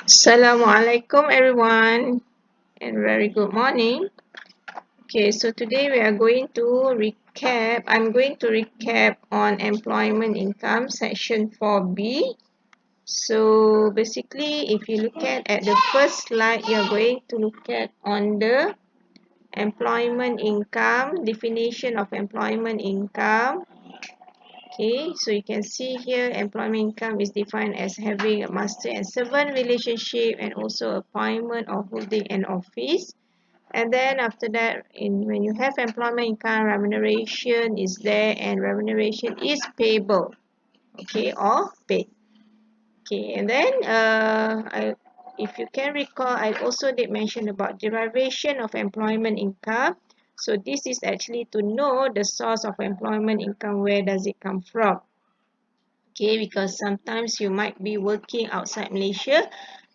Assalamualaikum everyone and very good morning. Okay, so today we are going to recap. I'm going to recap on employment income section 4B. So basically if you look at the first slide, you're going to look at on the employment income, definition of employment income. Okay, so you can see here employment income is defined as having a master and servant relationship and also appointment or holding an office. And then after that, when you have employment income, remuneration is there and remuneration is payable, okay, or paid. Okay, and then if you can recall, I also did mention about derivation of employment income. So this is actually to know the source of employment income, where does it come from. Okay, because sometimes you might be working outside Malaysia,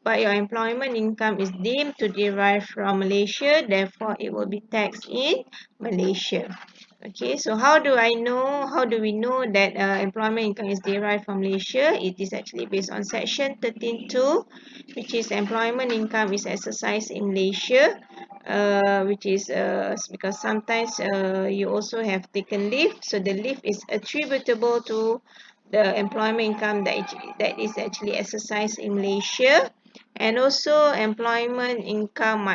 but your employment income is deemed to derive from Malaysia, therefore it will be taxed in Malaysia. Okay, so how do we know that employment income is derived from Malaysia? It is actually based on section 13.2, which is employment income is exercised in Malaysia, which is because sometimes you also have taken leave, so the leave is attributable to the employment income that is actually exercised in Malaysia. And also employment income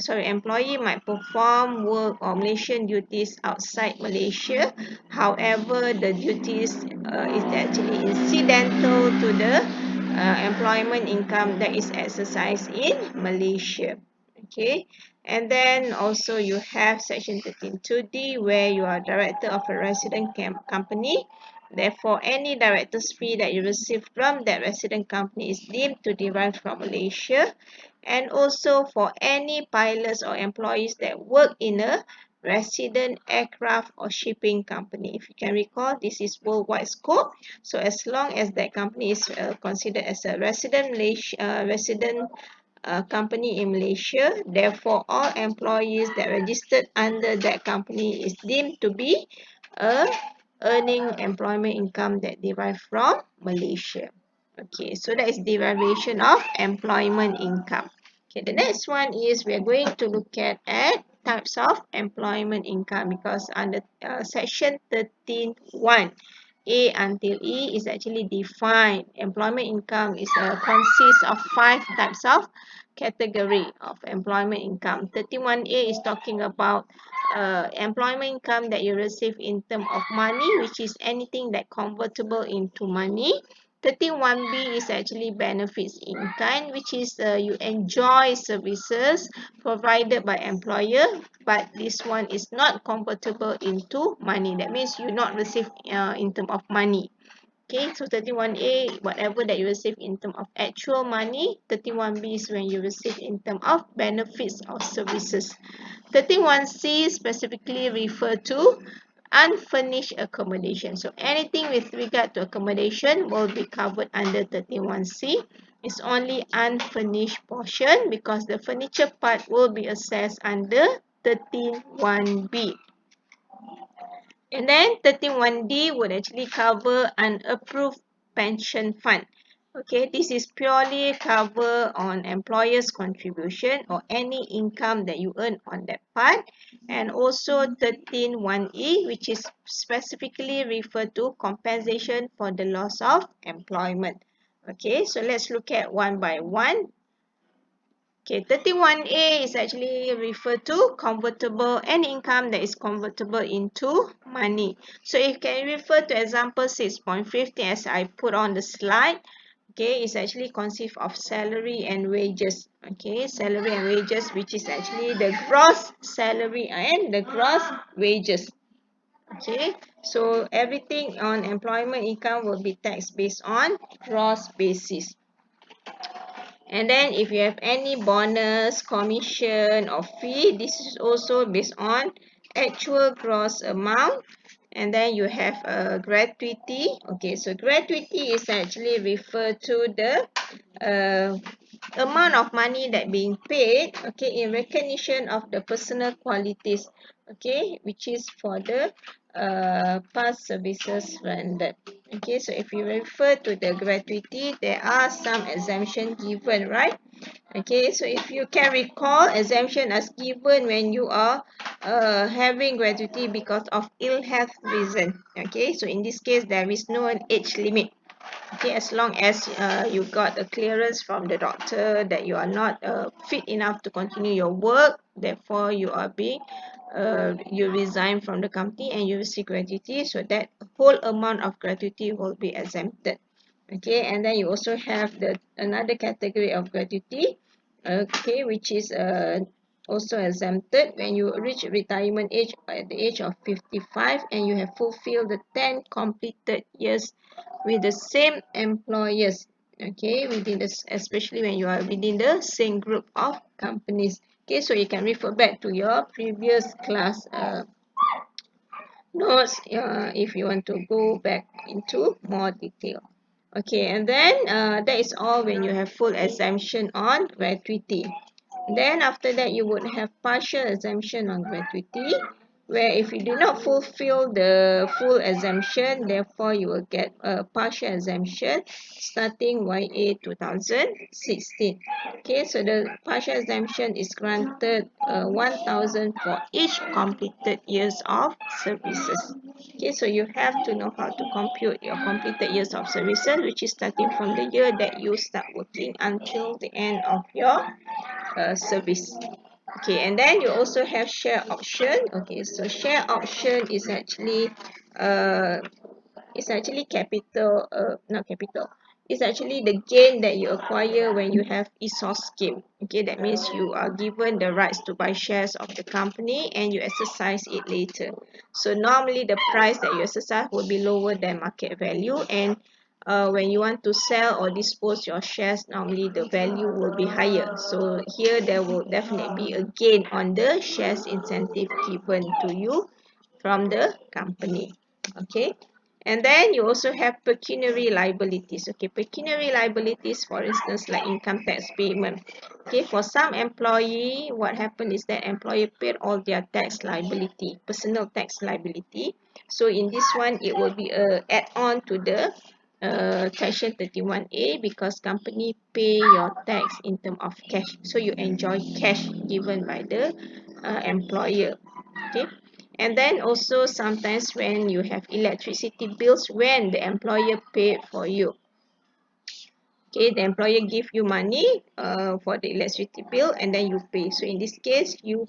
employee might perform work or Malaysian duties outside Malaysia. However, the duties is actually incidental to the employment income that is exercised in Malaysia. Okay, and then also you have section 13.2D, where you are director of a resident company. Therefore, any director's fee that you receive from that resident company is deemed to derive from Malaysia. And also for any pilots or employees that work in a resident aircraft or shipping company. If you can recall, this is worldwide scope. So as long as that company is considered as a resident company in Malaysia, therefore all employees that registered under that company is deemed to be a earning employment income that derive from Malaysia. Okay, so that is derivation of employment income. Okay, the next one is we are going to look at types of employment income, because under section 13.1, A until E is actually defined. Employment income is consists of 5 types of category of employment income. 13.1A is talking about employment income that you receive in terms of money, which is anything that convertible into money. 13.1B is actually benefits in kind, which is you enjoy services provided by employer, but this one is not convertible into money. That means you not receive in terms of money. Okay, so 13.1A, whatever that you receive in terms of actual money. 13.1B is when you receive in terms of benefits or services. 13.1C specifically refer to unfurnished accommodation. So anything with regard to accommodation will be covered under 13.1C. It's only unfurnished portion, because the furniture part will be assessed under 13.1B. And then 13.1D would actually cover unapproved pension fund. Okay, this is purely cover on employer's contribution or any income that you earn on that part. And also 13.1E, which is specifically referred to compensation for the loss of employment. Okay, so let's look at one by one. Okay, 13.1A is actually referred to convertible, any income that is convertible into money. So if you can refer to example 6.50 as I put on the slide, okay, it's actually consists of salary and wages. Okay, salary and wages, which is actually the gross salary and the gross wages. Okay, so everything on employment income will be taxed based on gross basis. And then if you have any bonus, commission or fee, this is also based on actual gross amount. And then you have a gratuity. Okay, so gratuity is actually referred to the amount of money that being paid, okay, in recognition of the personal qualities, okay, which is for the past services rendered. Okay, so if you refer to the gratuity, there are some exemption given, right? Okay, so if you can recall, exemption is given when you are having gratuity because of ill health reason. Okay, so in this case, there is no age limit. Okay, as long as you got a clearance from the doctor that you are not fit enough to continue your work, therefore you are being you resign from the company and you receive gratuity, so that whole amount of gratuity will be exempted. Okay, and then you also have the another category of gratuity, okay, which is also exempted when you reach retirement age at the age of 55 and you have fulfilled the 10 completed years with the same employers. Okay, within this, especially when you are within the same group of companies. Okay, so you can refer back to your previous class notes if you want to go back into more detail. Okay, and then that is all when you have full exemption on gratuity. Then after that, you would have partial exemption on gratuity, where if you do not fulfill the full exemption, therefore you will get a partial exemption starting YA 2016. Okay, so the partial exemption is granted 1,000 for each completed years of services. Okay, so you have to know how to compute your completed years of services, which is starting from the year that you start working until the end of your service. Okay, and then you also have share option. Okay, so share option is actually uh, capital, not capital. It's actually the gain that you acquire when you have ESOP scheme. Okay, that means you are given the rights to buy shares of the company and you exercise it later. So normally the price that you exercise will be lower than market value, and when you want to sell or dispose your shares, normally the value will be higher. So here there will definitely be a gain on the shares incentive given to you from the company. Okay, and then you also have pecuniary liabilities. Okay, pecuniary liabilities, for instance, like income tax payment. Okay, for some employee, what happened is that employer paid all their tax liability, personal tax liability. So in this one, it will be a add-on to the section 31A, because company pay your tax in terms of cash. So you enjoy cash given by the employer. Okay, and then also sometimes when you have electricity bills when the employer paid for you. Okay, the employer give you money for the electricity bill and then you pay. So in this case, you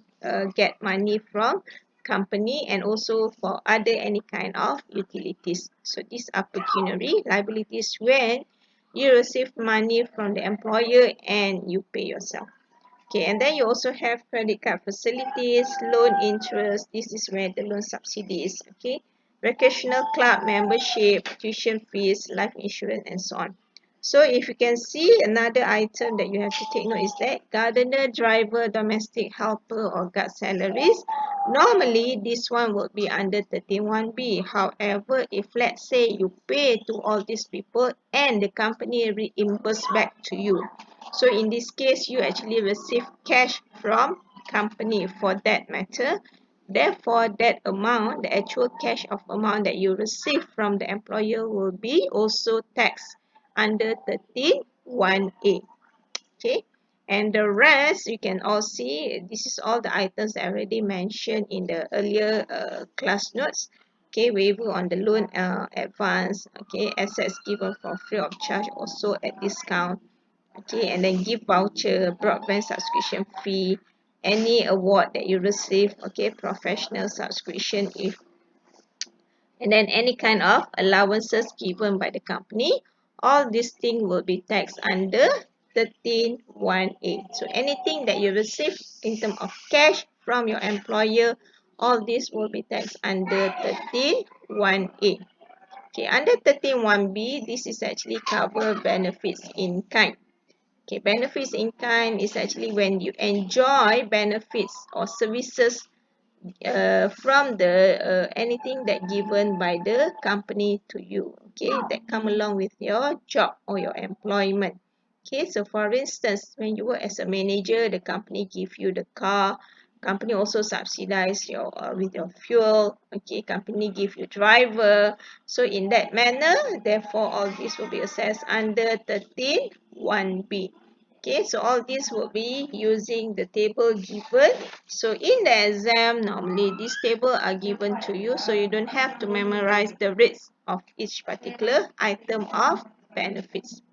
get money from company and also for other any kind of utilities. So these are pecuniary liabilities when you receive money from the employer and you pay yourself. Okay, and then you also have credit card facilities, loan interest. This is where the loan subsidy is. Okay, recreational club membership, tuition fees, life insurance, and so on. So if you can see, another item that you have to take note is that gardener, driver, domestic helper, or guard salaries. Normally, this one would be under 13(1)(b). However, if let's say you pay to all these people and the company reimburse back to you, so in this case, you actually receive cash from company for that matter. Therefore, that amount, the actual cash of amount that you receive from the employer will be also taxed under 13(1)(a). Okay, and the rest you can all see. This is all the items I already mentioned in the earlier class notes. Okay, waiver on the loan advance. Okay, assets given for free of charge also at discount. Okay, and then gift voucher, broadband subscription fee, any award that you receive, okay, professional subscription, if, and then any kind of allowances given by the company, all these things will be taxed under 13(1)(a). So anything that you receive in terms of cash from your employer, all this will be taxed under 13(1)(a). Okay, under 13(1)(b), this is actually cover benefits in kind. Okay, benefits in kind is actually when you enjoy benefits or services from the anything that given by the company to you. Okay, that come along with your job or your employment. Okay, so for instance, when you work as a manager, the company give you the car, company also subsidize your with your fuel. Okay, company give you driver. So in that manner, therefore all this will be assessed under 13(1)(b). Okay, so all this will be using the table given. So in the exam, normally these tables are given to you, so you don't have to memorize the rates of each particular item of benefits.